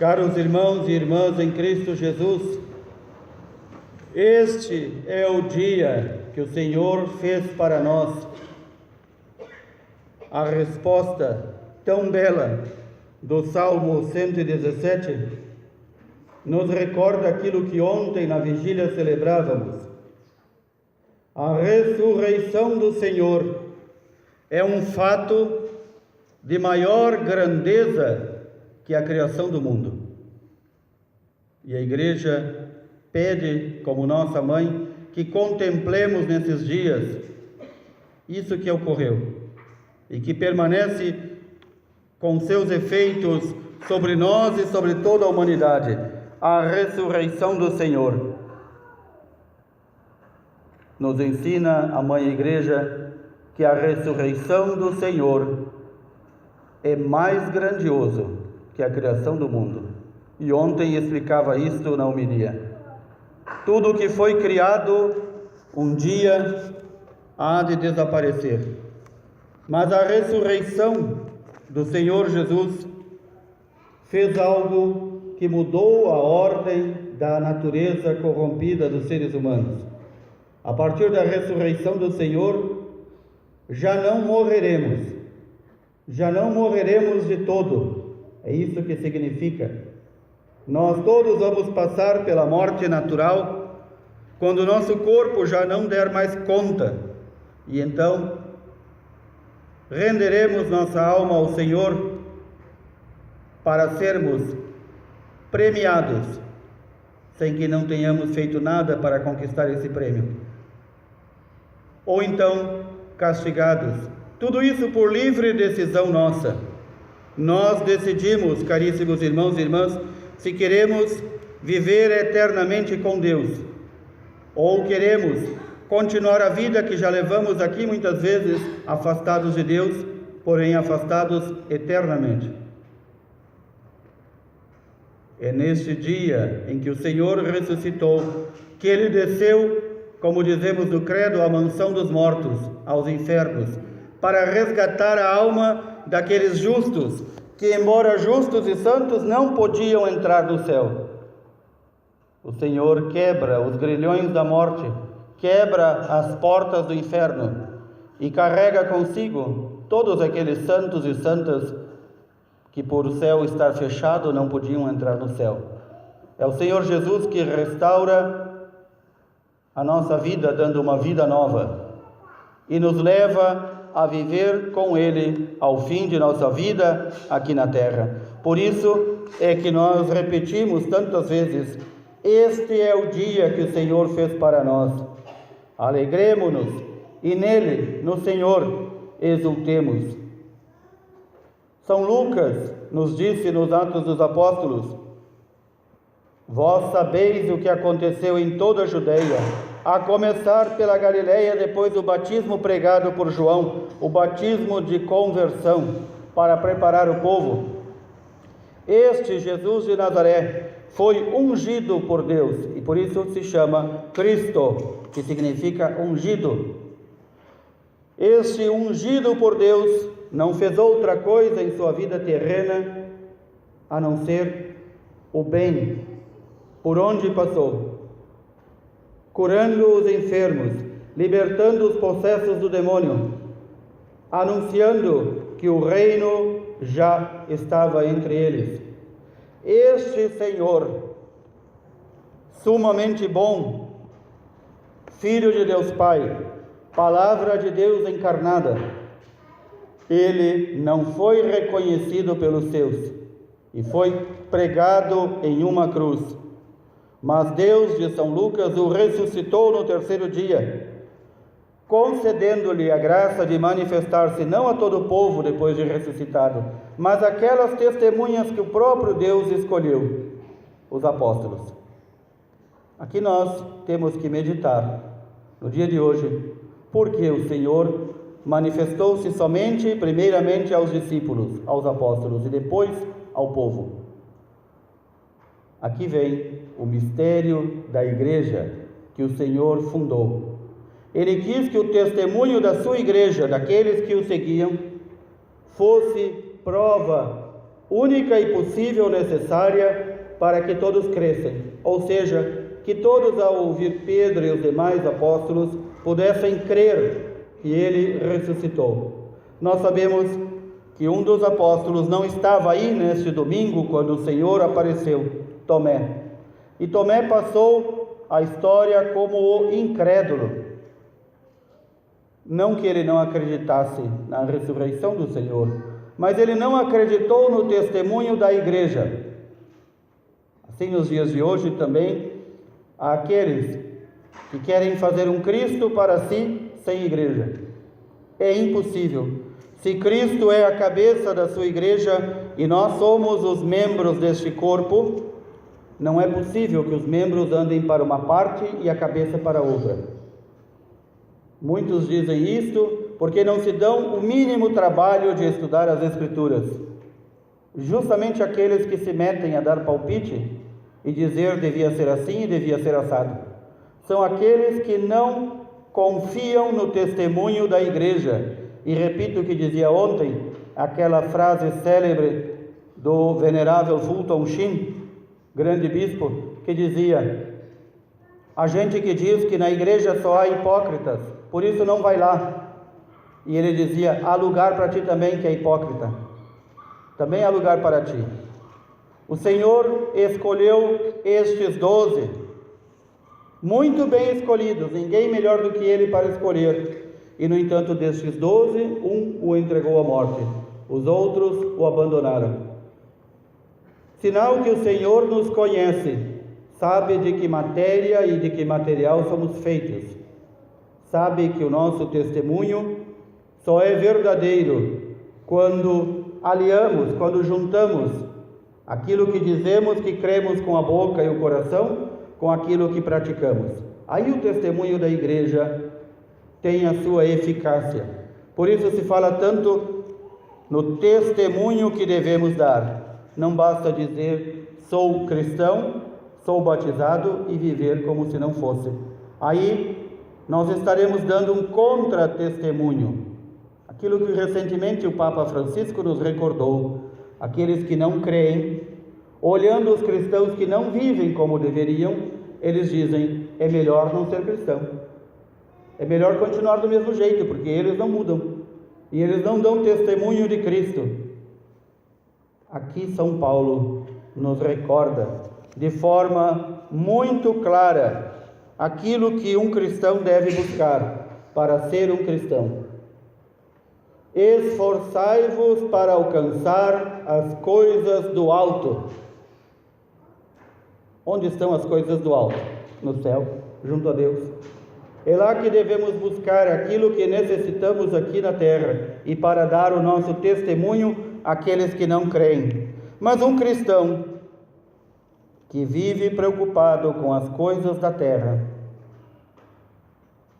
Caros irmãos e irmãs em Cristo Jesus, este é o dia que o Senhor fez para nós. A resposta tão bela do Salmo 117 nos recorda aquilo que ontem na vigília celebrávamos. A ressurreição do Senhor é um fato de maior grandeza que a criação do mundo. E a Igreja pede, como nossa mãe, que contemplemos nesses dias isso que ocorreu e que permanece com seus efeitos sobre nós e sobre toda a humanidade, a ressurreição do Senhor. Nos ensina a Mãe Igreja que a ressurreição do Senhor é mais grandioso que a criação do mundo. E ontem explicava isto na homilia. Tudo que foi criado, um dia há de desaparecer. Mas a ressurreição do Senhor Jesus fez algo que mudou a ordem da natureza corrompida dos seres humanos. A partir da ressurreição do Senhor, já não morreremos de todo. É isso que significa. Nós todos vamos passar pela morte natural, quando o nosso corpo já não der mais conta, e então renderemos nossa alma ao Senhor para sermos premiados, sem que não tenhamos feito nada para conquistar esse prêmio, ou então castigados. Tudo isso por livre decisão nossa. Nós decidimos, caríssimos irmãos e irmãs, se queremos viver eternamente com Deus, ou queremos continuar a vida que já levamos aqui muitas vezes afastados de Deus, porém afastados eternamente. É neste dia em que o Senhor ressuscitou, que Ele desceu, como dizemos no credo, à mansão dos mortos, aos infernos, para resgatar a alma daqueles justos, que embora justos e santos, não podiam entrar no céu. O Senhor quebra os grilhões da morte, quebra as portas do inferno e carrega consigo todos aqueles santos e santas que por o céu estar fechado não podiam entrar no céu. É o Senhor Jesus que restaura a nossa vida, dando uma vida nova e nos leva a viver com Ele ao fim de nossa vida aqui na terra. Por isso é que nós repetimos tantas vezes: este é o dia que o Senhor fez para nós. Alegremo-nos e nele, no Senhor, exultemos. São Lucas nos disse nos Atos dos Apóstolos: vós sabeis o que aconteceu em toda a Judeia, a começar pela Galileia, depois do batismo pregado por João, o batismo de conversão, para preparar o povo. Este Jesus de Nazaré foi ungido por Deus, e por isso se chama Cristo, que significa ungido. Este ungido por Deus não fez outra coisa em sua vida terrena, a não ser o bem, por onde passou, curando os enfermos, libertando os possessos do demônio, anunciando que o reino já estava entre eles. Este Senhor, sumamente bom, Filho de Deus Pai, Palavra de Deus encarnada, Ele não foi reconhecido pelos seus e foi pregado em uma cruz. Mas Deus, de São Lucas, o ressuscitou no terceiro dia, concedendo-lhe a graça de manifestar-se não a todo o povo depois de ressuscitado, mas aquelas testemunhas que o próprio Deus escolheu, os apóstolos. Aqui nós temos que meditar, no dia de hoje, porque o Senhor manifestou-se somente, primeiramente aos discípulos, aos apóstolos, e depois ao povo. Aqui vem o mistério da Igreja que o Senhor fundou. Ele quis que o testemunho da sua Igreja, daqueles que o seguiam, fosse prova única e possível necessária para que todos cresçam, ou seja, que todos, ao ouvir Pedro e os demais apóstolos, pudessem crer que ele ressuscitou. Nós sabemos que um dos apóstolos não estava aí neste domingo quando o Senhor apareceu, Tomé. E Tomé passou a história como o incrédulo. Não que ele não acreditasse na ressurreição do Senhor, mas ele não acreditou no testemunho da igreja. Assim, nos dias de hoje também, há aqueles que querem fazer um Cristo para si sem igreja. É impossível. Se Cristo é a cabeça da sua igreja e nós somos os membros deste corpo, não é possível que os membros andem para uma parte e a cabeça para outra. Muitos dizem isto porque não se dão o mínimo trabalho de estudar as Escrituras. Justamente aqueles que se metem a dar palpite e dizer devia ser assim e devia ser assado, são aqueles que não confiam no testemunho da igreja. E repito o que dizia ontem, aquela frase célebre do venerável Fulton Sheen, grande bispo, que dizia: a gente que diz que na igreja só há hipócritas, por isso não vai lá. E ele dizia: há lugar para ti também que é hipócrita, também há lugar para ti. O Senhor escolheu estes 12, muito bem escolhidos, ninguém melhor do que ele para escolher. E no entanto, destes 12, um o entregou à morte, os outros o abandonaram. Sinal que o Senhor nos conhece, sabe de que matéria e de que material somos feitos, sabe que o nosso testemunho só é verdadeiro quando aliamos, quando juntamos aquilo que dizemos que cremos com a boca e o coração com aquilo que praticamos. Aí o testemunho da igreja tem a sua eficácia. Por isso se fala tanto no testemunho que devemos dar. Não basta dizer sou cristão, sou batizado e viver como se não fosse. Aí nós estaremos dando um contra-testemunho. Aquilo que recentemente o Papa Francisco nos recordou. Aqueles que não creem, olhando os cristãos que não vivem como deveriam, eles dizem: é melhor não ser cristão. É melhor continuar do mesmo jeito, porque eles não mudam. E eles não dão testemunho de Cristo. Aqui São Paulo nos recorda de forma muito clara aquilo que um cristão deve buscar para ser um cristão. Esforçai-vos para alcançar as coisas do alto. Onde estão as coisas do alto? No céu, junto a Deus. É lá que devemos buscar aquilo que necessitamos aqui na terra e para dar o nosso testemunho àqueles que não creem. Mas um cristão que vive preocupado com as coisas da terra,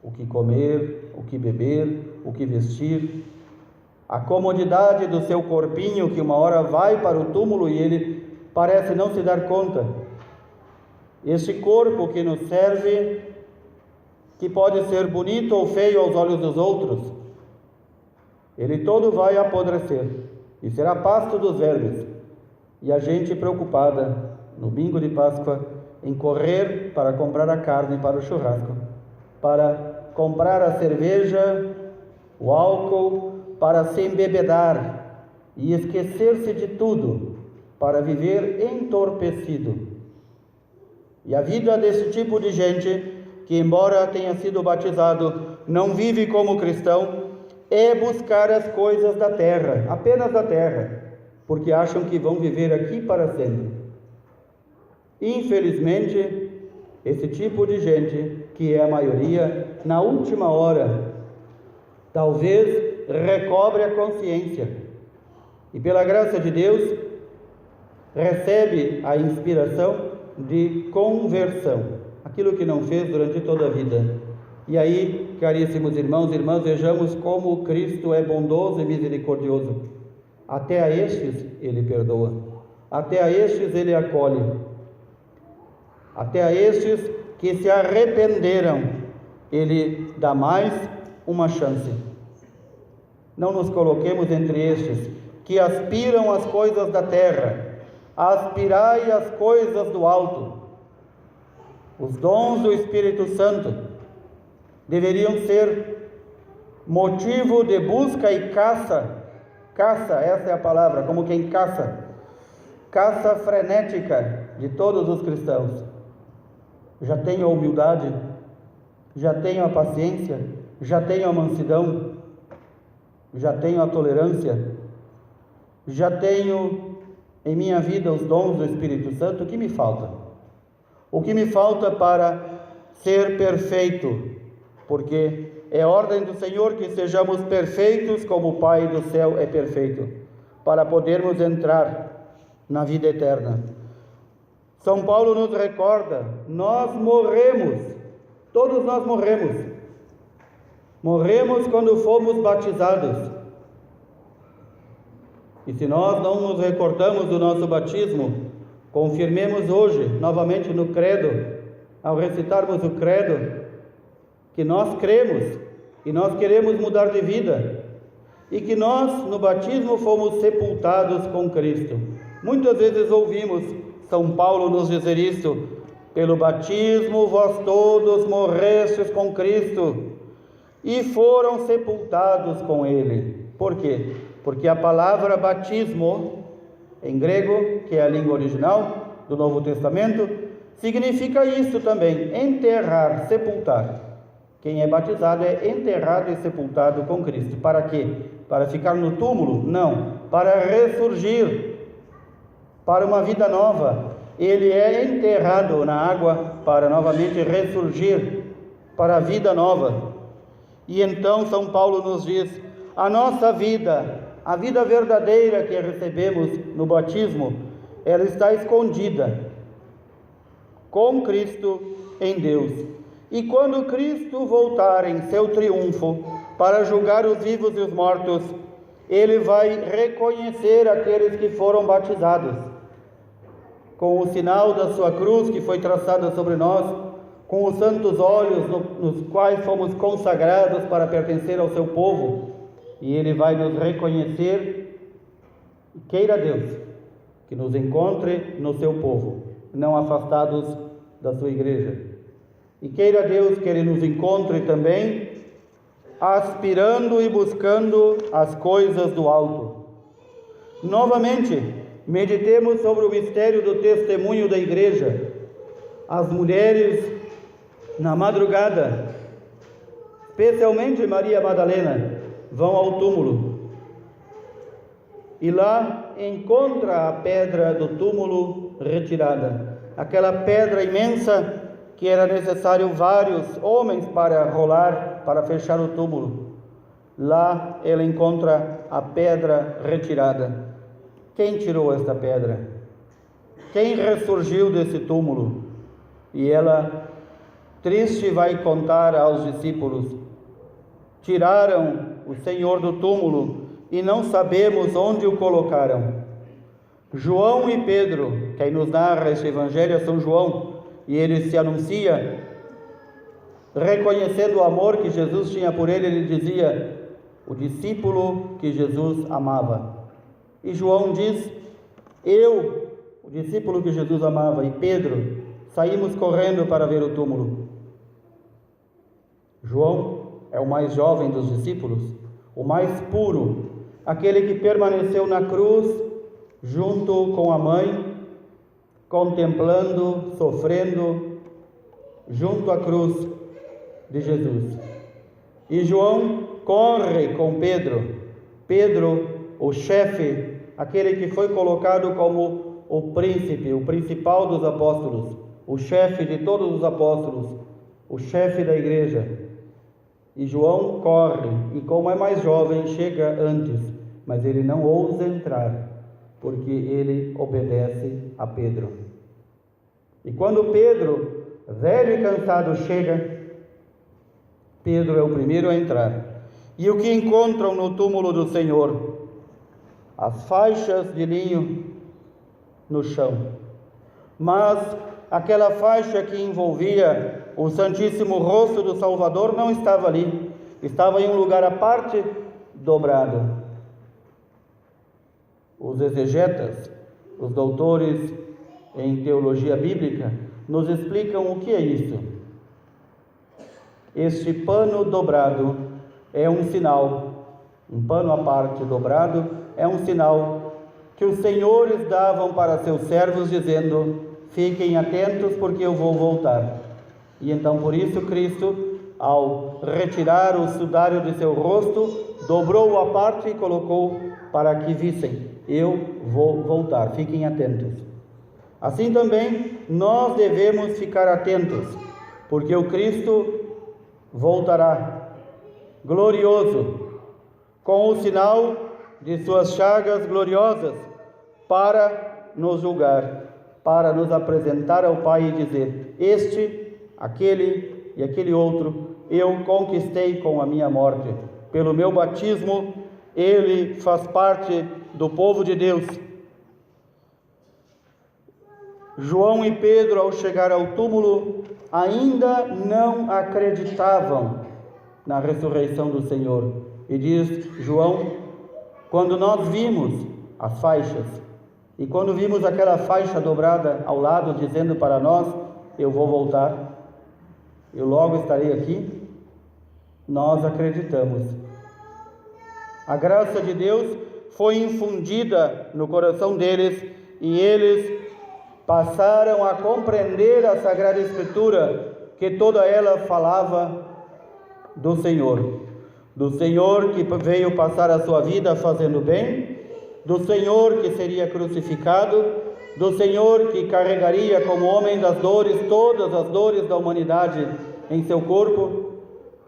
o que comer, o que beber, o que vestir, a comodidade do seu corpinho que uma hora vai para o túmulo e ele parece não se dar conta. Este corpo que nos serve, que pode ser bonito ou feio aos olhos dos outros, ele todo vai apodrecer e será pasto dos vermes. E a gente preocupada no domingo de Páscoa em correr para comprar a carne para o churrasco, para comprar a cerveja, o álcool, para se embebedar e esquecer-se de tudo, para viver entorpecido. E a vida desse tipo de gente, que embora tenha sido batizado, não vive como cristão, é buscar as coisas da terra, apenas da terra, porque acham que vão viver aqui para sempre. Infelizmente, esse tipo de gente, que é a maioria, na última hora, talvez recobre a consciência e, pela graça de Deus, recebe a inspiração de conversão, aquilo que não fez durante toda a vida. E aí, caríssimos irmãos e irmãs, vejamos como Cristo é bondoso e misericordioso. Até a estes Ele perdoa, até a estes Ele acolhe, até a estes que se arrependeram, Ele dá mais uma chance. Não nos coloquemos entre estes que aspiram as coisas da terra, aspirai as coisas do alto. Os dons do Espírito Santo deveriam ser motivo de busca e caça, essa é a palavra, como quem caça frenética de todos os cristãos. Já tenho a humildade, já tenho a paciência, já tenho a mansidão, já tenho a tolerância, já tenho em minha vida os dons do Espírito Santo. O que me falta? O que me falta para ser perfeito? Porque é ordem do Senhor que sejamos perfeitos como o Pai do céu é perfeito, para podermos entrar na vida eterna. São Paulo nos recorda, nós morremos, todos nós morremos. Morremos quando fomos batizados. E se nós não nos recordamos do nosso batismo, confirmemos hoje, novamente no credo, ao recitarmos o credo, que nós cremos e nós queremos mudar de vida, e que nós, no batismo, fomos sepultados com Cristo. Muitas vezes ouvimos São Paulo nos dizer isso: pelo batismo vós todos morrestes com Cristo e foram sepultados com Ele. Por quê? Porque a palavra batismo, em grego, que é a língua original do Novo Testamento, significa isso também: enterrar, sepultar. Quem é batizado é enterrado e sepultado com Cristo. Para quê? Para ficar no túmulo? Não. Para ressurgir, para uma vida nova. Ele é enterrado na água para novamente ressurgir para a vida nova. E então São Paulo nos diz: a nossa vida, a vida verdadeira que recebemos no batismo, ela está escondida com Cristo em Deus. E quando Cristo voltar em seu triunfo para julgar os vivos e os mortos, Ele vai reconhecer aqueles que foram batizados, com o sinal da sua cruz que foi traçada sobre nós, com os santos olhos nos quais fomos consagrados para pertencer ao seu povo, e Ele vai nos reconhecer. E queira Deus que nos encontre no seu povo, não afastados da sua igreja. E queira Deus que Ele nos encontre também aspirando e buscando as coisas do alto. Novamente, meditemos sobre o mistério do testemunho da igreja. As mulheres, na madrugada, especialmente Maria Madalena, vão ao túmulo e lá encontra a pedra do túmulo retirada, aquela pedra imensa que era necessário vários homens para rolar, para fechar o túmulo. Lá ela encontra a pedra retirada. Quem tirou esta pedra? Quem ressurgiu desse túmulo? E ela, triste, vai contar aos discípulos: tiraram o Senhor do túmulo e não sabemos onde o colocaram. João e Pedro, quem nos narra este evangelho é São João, e ele se anuncia, reconhecendo o amor que Jesus tinha por ele. Ele dizia: o discípulo que Jesus amava. E João diz: eu, o discípulo que Jesus amava, e Pedro, saímos correndo para ver o túmulo. João é o mais jovem dos discípulos, o mais puro, aquele que permaneceu na cruz junto com a mãe, contemplando, sofrendo, junto à cruz de Jesus. E João corre com Pedro. Pedro, o chefe, aquele que foi colocado como o príncipe, o principal dos apóstolos, o chefe de todos os apóstolos, o chefe da igreja. E João corre, e como é mais jovem, chega antes, mas ele não ousa entrar, porque ele obedece a Pedro. E quando Pedro, velho e cansado, chega, Pedro é o primeiro a entrar. E o que encontram no túmulo do Senhor? As faixas de linho no chão. Mas aquela faixa que envolvia o Santíssimo Rosto do Salvador não estava ali. Estava em um lugar à parte, dobrado. Os exegetas, os doutores em teologia bíblica, nos explicam o que é isso. Este pano dobrado é um sinal, um pano à parte dobrado é um sinal que os senhores davam para seus servos, dizendo: fiquem atentos porque eu vou voltar. E então por isso Cristo, ao retirar o sudário de seu rosto, dobrou-o à parte e colocou para que vissem: eu vou voltar, fiquem atentos. Assim também nós devemos ficar atentos, porque o Cristo voltará glorioso, com o sinal de suas chagas gloriosas, para nos julgar, para nos apresentar ao Pai e dizer: este, aquele e aquele outro eu conquistei com a minha morte. Pelo meu batismo, ele faz parte do povo de Deus. João e Pedro, ao chegar ao túmulo, ainda não acreditavam na ressurreição do Senhor. E diz João: quando nós vimos as faixas, e quando vimos aquela faixa dobrada ao lado, dizendo para nós: eu vou voltar, eu logo estarei aqui, nós acreditamos. A graça de Deus foi infundida no coração deles, e eles passaram a compreender a Sagrada Escritura, que toda ela falava do Senhor que veio passar a sua vida fazendo bem, do Senhor que seria crucificado, do Senhor que carregaria como homem das dores, todas as dores da humanidade em seu corpo,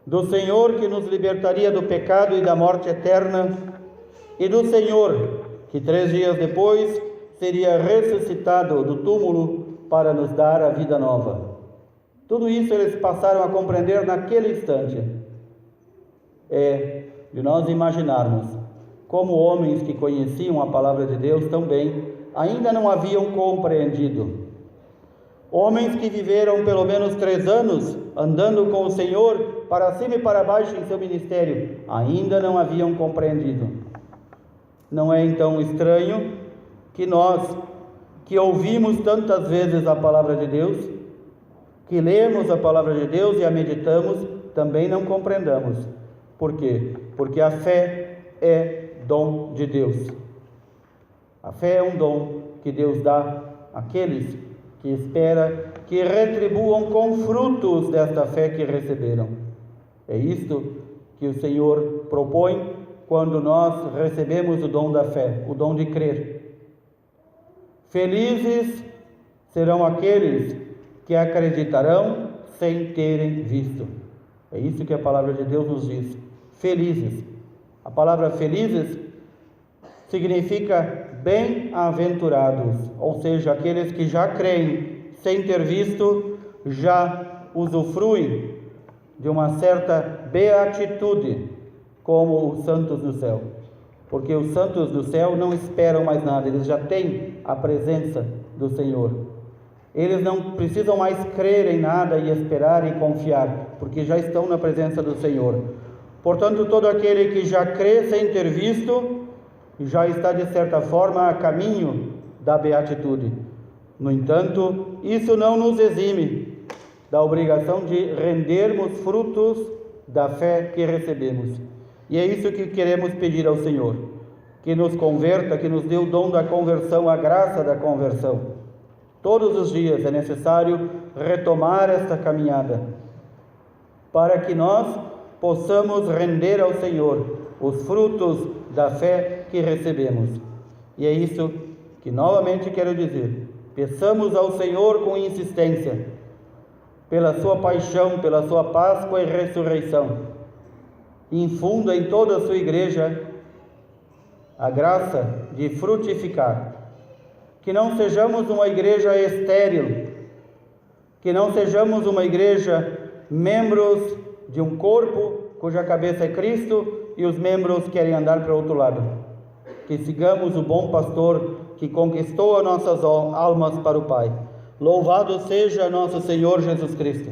do Senhor que nos libertaria do pecado e da morte eterna, e do Senhor que 3 dias depois seria ressuscitado do túmulo para nos dar a vida nova. Tudo isso eles passaram a compreender naquele instante. É de nós imaginarmos como homens que conheciam a palavra de Deus também ainda não haviam compreendido. Homens que viveram pelo menos 3 anos andando com o Senhor para cima e para baixo em seu ministério, ainda não haviam compreendido. Não é então estranho que nós, que ouvimos tantas vezes a palavra de Deus, que lemos a palavra de Deus e a meditamos, também não compreendamos. Por quê? Porque a fé é dom de Deus. A fé é um dom que Deus dá àqueles que espera que retribuam com frutos desta fé que receberam. É isto que o Senhor propõe quando nós recebemos o dom da fé, o dom de crer. Felizes serão aqueles que acreditarão sem terem visto. É isso que a palavra de Deus nos diz. Felizes. A palavra felizes significa bem-aventurados, ou seja, aqueles que já creem sem ter visto, já usufruem de uma certa beatitude, como os santos do céu. Porque os santos do céu não esperam mais nada, eles já têm a presença do Senhor. Eles não precisam mais crer em nada e esperar e confiar, porque já estão na presença do Senhor. Portanto, todo aquele que já crê sem ter visto, já está de certa forma a caminho da beatitude. No entanto, isso não nos exime da obrigação de rendermos frutos da fé que recebemos. E é isso que queremos pedir ao Senhor, que nos converta, que nos dê o dom da conversão, a graça da conversão. Todos os dias é necessário retomar esta caminhada, para que nós possamos render ao Senhor os frutos da fé que recebemos. E é isso que novamente quero dizer. Peçamos ao Senhor com insistência, pela sua paixão, pela sua Páscoa e ressurreição. Infunda em toda a sua igreja a graça de frutificar. Que não sejamos uma igreja estéril, que não sejamos uma igreja membros de um corpo cuja cabeça é Cristo e os membros querem andar para o outro lado. Que sigamos o bom pastor que conquistou as nossas almas para o Pai. Louvado seja nosso Senhor Jesus Cristo.